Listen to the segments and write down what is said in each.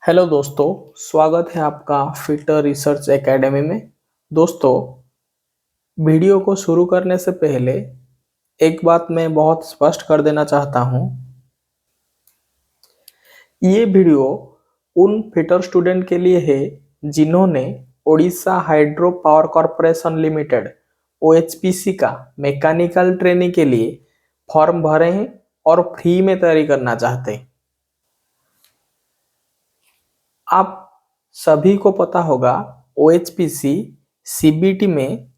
Hello दोस्तों, स्वागत है आपका फिटर रिसर्च एकेडमी में। दोस्तों, वीडियो को शुरू करने से पहले एक बात मैं बहुत स्पष्ट कर देना चाहता हूँ। ये वीडियो उन फिटर स्टूडेंट के लिए है जिन्होंने Odisha hydro power corporation limited OHPC का मैकेनिकल ट्रेनिंग के लिए फॉर्म भरे हैं और फ्री में तैयारी करना चाहते हैं। आप सभी को पता होगा, OHPC CBT में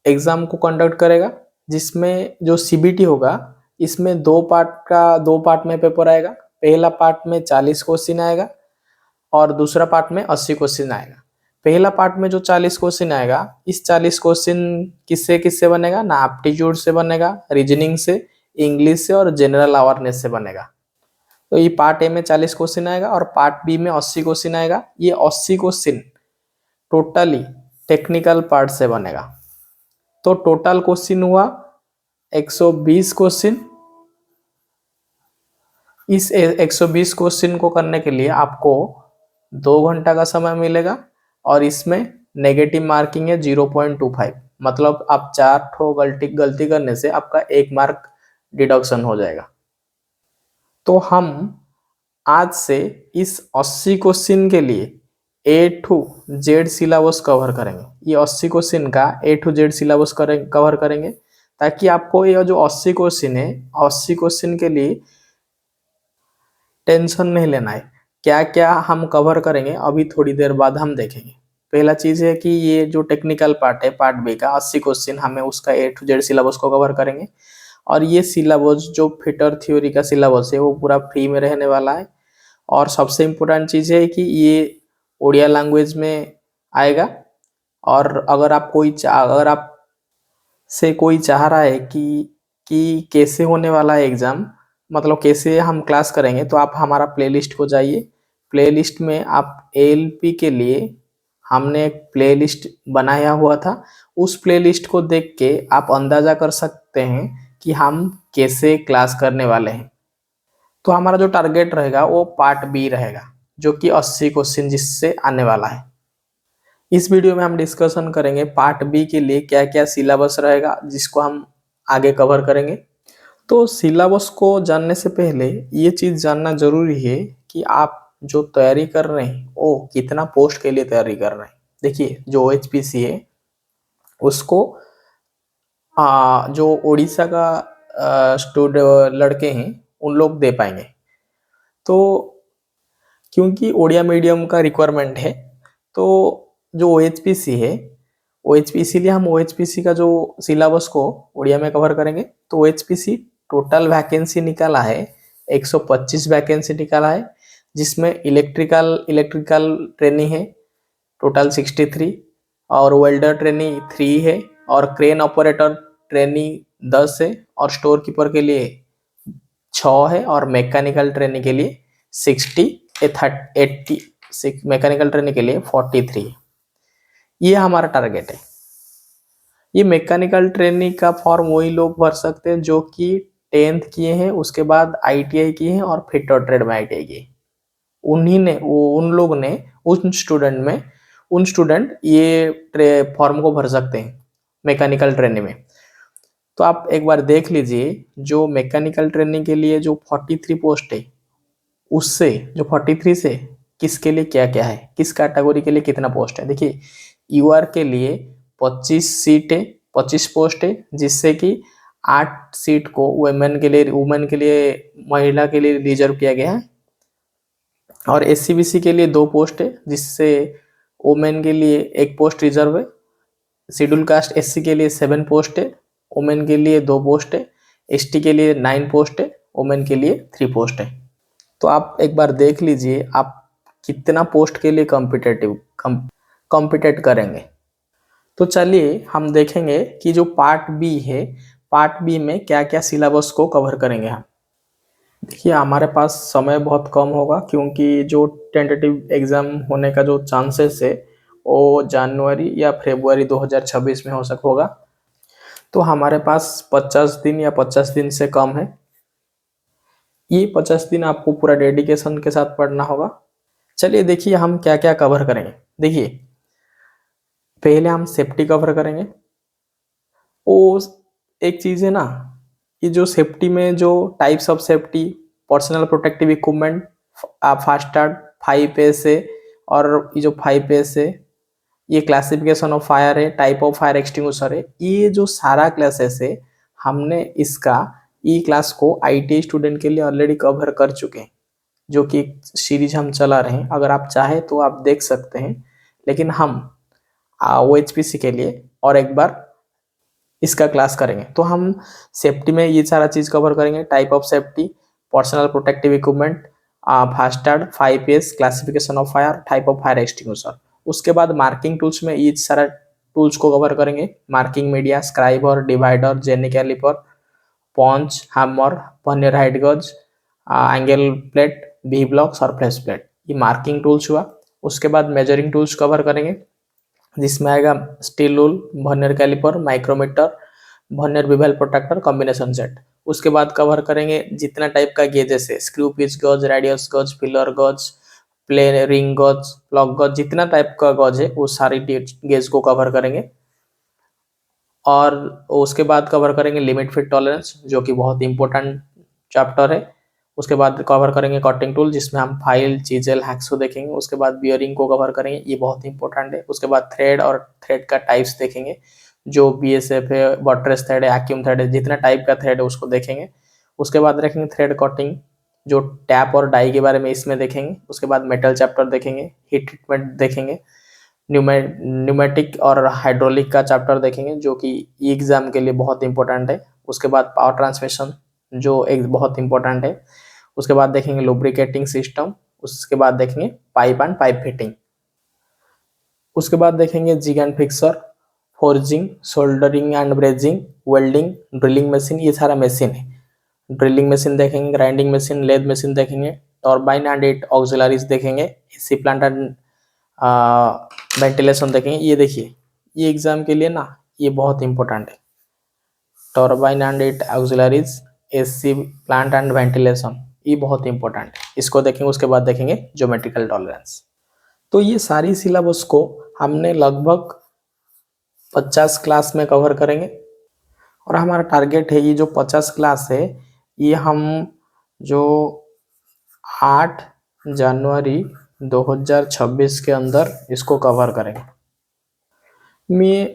एग्जाम को कंडक्ट करेगा, जिसमें जो CBT होगा इसमें दो पार्ट में पेपर आएगा। पहला पार्ट में 40 क्वेश्चन आएगा और दूसरा पार्ट में 80 क्वेश्चन आएगा। पहला पार्ट में जो 40 क्वेश्चन आएगा, इस 40 क्वेश्चन किससे किससे बनेगा ना, एप्टीट्यूड से बनेगा, रीजनिंग से, इंग्लिश से और जनरल अवेयरनेस से बनेगा। तो ये पार्ट ए में 40 क्वेश्चन आएगा और पार्ट बी में 80 क्वेश्चन आएगा। ये 80 क्वेश्चन टोटली टेक्निकल पार्ट से बनेगा। तो टोटल क्वेश्चन हुआ 120 क्वेश्चन। इस 120 क्वेश्चन को करने के लिए आपको 2 घंटा का समय मिलेगा और इसमें नेगेटिव मार्किंग है 0.25। मतलब आप 4 ठो गलती करने से आपका 1 मार्क डिडक्शन हो जाएगा। तो हम आज से इस 80 क्वेश्चन के लिए A to Z syllabus cover करेंगे। ये 80 क्वेश्चन का A to Z syllabus cover करेंगे, ताकि आपको ये जो 80 क्वेश्चन है, 80 क्वेश्चन के लिए टेंशन नहीं लेना है। क्या क्या हम कवर करेंगे अभी थोड़ी देर बाद हम देखेंगे। पहला चीज है कि ये जो टेक्निकल पार्ट है, पार्ट बी का 80 क्वेश्चन, हमें उसका A to Z सिलेबस को कवर करेंगे। और ये सिलेबस जो फिटर थ्योरी का सिलेबस है वो पूरा फ्री में रहने वाला है। और सबसे इम्पोर्टेंट चीज़ है कि ये ओडिया लैंग्वेज में आएगा। और अगर आप से कोई चाह रहा है कि कैसे होने वाला है एग्ज़ाम, मतलब कैसे हम क्लास करेंगे, तो आप हमारा प्लेलिस्ट को जाइए। प्लेलिस्ट में आप ALP के लिए हमने एक प्लेलिस्ट बनाया हुआ था। उस प्लेलिस्ट को देख के आप अंदाज़ा कर सकते हैं कि हम कैसे क्लास करने वाले हैं। तो हमारा जो टारगेट रहेगा वो पार्ट बी रहेगा, जो कि 80 क्वेश्चन जिससे आने वाला है। इस वीडियो में हम डिस्कशन करेंगे पार्ट बी के लिए क्या क्या सिलेबस रहेगा, जिसको हम आगे कवर करेंगे। तो सिलेबस को जानने से पहले ये चीज़ जानना जरूरी है कि आप जो तैयारी कर रहे हैं वो कितना पोस्ट के लिए तैयारी कर रहे हैं। देखिए, जो OHPC है उसको जो उड़ीसा का स्टूडेंट लड़के हैं उन लोग दे पाएंगे। तो क्योंकि ओडिया मीडियम का रिक्वायरमेंट है, तो जो OHPC है, इसीलिए हम OHPC का जो सिलेबस को ओडिया में कवर करेंगे। तो OHPC टोटल वैकेंसी निकाला है, 125 वैकेंसी निकाला है, जिसमें इलेक्ट्रिकल ट्रेनिंग है टोटल 63, और वेल्डर ट्रेनिंग 3 है, और क्रेन ऑपरेटर ट्रेनिंग 10 है, और स्टोर कीपर के लिए 6 है, और मैकेनिकल ट्रेनिंग के लिए 80, मैकेनिकल ट्रेनिंग के लिए 43 है। ये हमारा टारगेट है। ये मैकेनिकल ट्रेनिंग का फॉर्म वही लोग भर सकते हैं जो कि 10th किए हैं, उसके बाद ITI किए हैं और फिटर ट्रेड में ITI किए। उन स्टूडेंट ये फॉर्म को भर सकते हैं मैकेनिकल ट्रेनिंग में। तो आप एक बार देख लीजिए, जो मैकेनिकल ट्रेनिंग के लिए जो 43 पोस्ट है, उससे जो 43 से किसके लिए क्या क्या है, किस कैटेगरी के लिए कितना पोस्ट है। देखिए, UR के लिए 25 सीट है, 25 पोस्ट है, जिससे कि 8 सीट को वुमेन के लिए महिला के लिए रिजर्व किया गया है। और SC/BC के लिए 2 पोस्ट है, जिससे वुमेन के लिए 1 पोस्ट रिजर्व है। शेड्यूल कास्ट SC के लिए 7 पोस्ट है, वुमेन के लिए 2 पोस्ट है। ST के लिए 9 पोस्ट है, वुमेन के लिए 3 पोस्ट है। तो आप एक बार देख लीजिए आप कितना पोस्ट के लिए कॉम्पिटेट करेंगे। तो चलिए हम देखेंगे कि जो पार्ट बी है, पार्ट बी में क्या क्या सिलेबस को कवर करेंगे हम। देखिए, हमारे पास समय बहुत कम होगा, क्योंकि जो टेंटेटिव एग्ज़ाम होने का जो चांसेस है वो जनवरी या फरवरी 2026 में होगा। तो हमारे पास 50 दिन या 50 दिन से कम है। ये 50 दिन आपको पूरा डेडिकेशन के साथ पढ़ना होगा। चलिए देखिए हम क्या क्या कवर करेंगे। देखिए पहले हम सेफ्टी कवर करेंगे। वो एक चीज़ है ना, ये जो सेफ्टी में जो types of safety, personal protective equipment, फास्टार्ड 5S है, और ये जो 5S है ये क्लासिफिकेशन ऑफ फायर है, टाइप ऑफ फायर एक्सटिंग्विशर है। ये जो सारा क्लासेस है हमने इसका ई क्लास को आईटी स्टूडेंट के लिए ऑलरेडी कवर कर चुके हैं, जो कि एक सीरीज हम चला रहे हैं। अगर आप चाहें तो आप देख सकते हैं, लेकिन हम OHPC के लिए और एक बार इसका क्लास करेंगे। तो हम सेफ्टी में ये सारा चीज कवर करेंगे, type of safety, personal protective equipment, फास्टार्ड 5S, classification of fire, type of fire extinguisher. उसके बाद मार्किंग टूल्स में ये सारा टूल्स को कवर करेंगे, marking media, scriber, divider, jenny caliper, punch, hammer, vernier height gauge, angle plate, V blocks और flash plate. ये मार्किंग टूल्स हुआ। उसके बाद मेजरिंग टूल्स कवर करेंगे, जिसमें आएगा steel rule, vernier caliper, micrometer, vernier bevel protractor, combination set. उसके बाद कवर करेंगे जितना टाइप का गेजेस है, screw pitch gauge, radius gauge, pillar gauge, plain ring gauge, plug gauge, जितना टाइप का गज है वो सारी गेज को कवर करेंगे। और उसके बाद कवर करेंगे लिमिट फिट टॉलरेंस, जो कि बहुत इंपॉर्टेंट चैप्टर है। उसके बाद कवर करेंगे कटिंग टूल, जिसमें हम फाइल, चीजेल, हैक्सो देखेंगे। उसके बाद बियरिंग को कवर करेंगे, ये बहुत इंपॉर्टेंट है। उसके बाद थ्रेड और थ्रेड का टाइप्स देखेंगे, जो BSF है, बटरेस थ्रेड है, एक्यूम थ्रेड है, जितना टाइप का थ्रेड है उसको देखेंगे। उसके बाद देखेंगे थ्रेड कटिंग, जो टैप और डाई के बारे में इसमें देखेंगे। उसके बाद मेटल चैप्टर देखेंगे, हीट ट्रीटमेंट देखेंगे, न्यूमेटिक और हाइड्रोलिक का चैप्टर देखेंगे, जो कि एग्जाम के लिए बहुत इंपॉर्टेंट है। उसके बाद पावर ट्रांसमिशन, जो एक बहुत इंपॉर्टेंट है। उसके बाद देखेंगे लुब्रिकेटिंग सिस्टम। उसके बाद देखेंगे पाइप एंड पाइप फिटिंग। उसके बाद देखेंगे jig and fixture, forging, soldering and brazing, welding, drilling machine, ये सारा मशीन है। ड्रिलिंग मशीन देखेंगे, ग्राइंडिंग मशीन, लेद मशीन देखेंगे, टर्बाइन एंड इट ऑक्सिलरीज देखेंगे, एसी प्लांट एंड वेंटिलेशन देखेंगे। ये देखिए ये एग्जाम के लिए ना ये बहुत इंपॉर्टेंट है, turbine and its auxiliaries, AC plant and ventilation, ये बहुत इंपॉर्टेंट है, इसको देखेंगे। उसके बाद देखेंगे ज्योमेट्रिकल टॉलरेंस। तो ये सारी सिलेबस को हमने लगभग 50 क्लास में कवर करेंगे, और हमारा टारगेट है ये जो 50 क्लास है ये हम जो 8 जनवरी 2026 के अंदर इसको कवर करेंगे।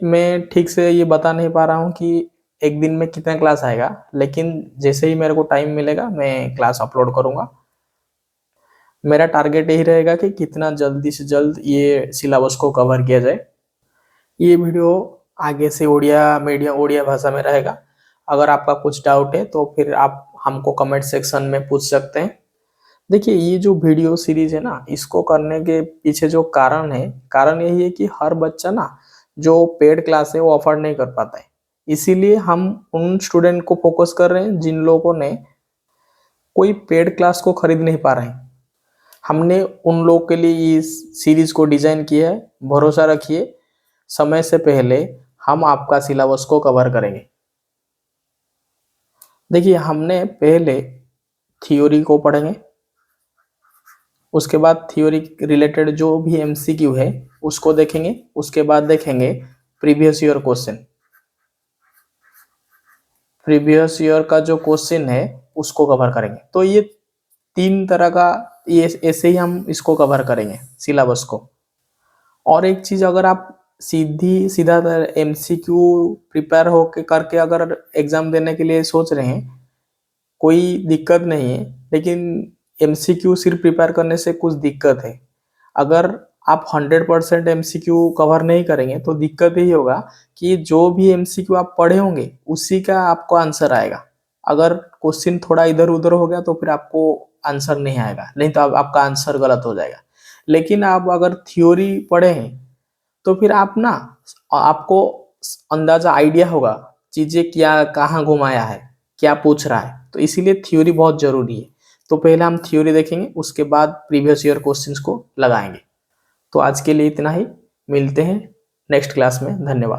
मैं ठीक से ये बता नहीं पा रहा हूँ कि एक दिन में कितना क्लास आएगा, लेकिन जैसे ही मेरे को टाइम मिलेगा मैं क्लास अपलोड करूँगा। मेरा टारगेट यही रहेगा कि कितना जल्दी से जल्द ये सिलेबस को कवर किया जाए। ये वीडियो आगे से ओडिया भाषा में रहेगा। अगर आपका कुछ डाउट है तो फिर आप हमको कमेंट सेक्शन में पूछ सकते हैं। देखिए ये जो वीडियो सीरीज है ना, इसको करने के पीछे जो कारण यही है कि हर बच्चा ना जो पेड क्लास है वो अफोर्ड नहीं कर पाता है। इसीलिए हम उन स्टूडेंट को फोकस कर रहे हैं जिन लोगों ने कोई पेड क्लास को खरीद नहीं पा रहे हैं। हमने उन लोगों के लिए इस सीरीज को डिजाइन किया है। भरोसा रखिए, समय से पहले हम आपका सिलेबस को कवर करेंगे। देखिए हमने पहले थ्योरी को पढ़ेंगे, उसके बाद थ्योरी रिलेटेड जो भी MCQ है उसको देखेंगे। उसके बाद देखेंगे previous year question. Previous year का जो क्वेश्चन है उसको कवर करेंगे। तो ये 3 तरह का, ये ऐसे ही हम इसको कवर करेंगे सिलेबस को। और एक चीज, अगर आप सीधा MCQ प्रिपेयर होके करके अगर एग्जाम देने के लिए सोच रहे हैं, कोई दिक्कत नहीं है, लेकिन MCQ सिर्फ प्रिपेयर करने से कुछ दिक्कत है। अगर आप 100% MCQ कवर नहीं करेंगे तो दिक्कत यही होगा कि जो भी MCQ आप पढ़े होंगे उसी का आपको आंसर आएगा। अगर क्वेश्चन थोड़ा इधर उधर हो गया तो फिर आपको आंसर नहीं आएगा, नहीं तो आपका आंसर गलत हो जाएगा। लेकिन आप अगर थ्योरी पढ़े हैं तो फिर आप ना, आपको अंदाजा आइडिया होगा चीजें क्या कहाँ घुमाया है, क्या पूछ रहा है। तो इसीलिए थ्योरी बहुत जरूरी है। तो पहले हम थ्योरी देखेंगे, उसके बाद प्रीवियस ईयर क्वेश्चंस को लगाएंगे। तो आज के लिए इतना ही, मिलते हैं नेक्स्ट क्लास में। धन्यवाद।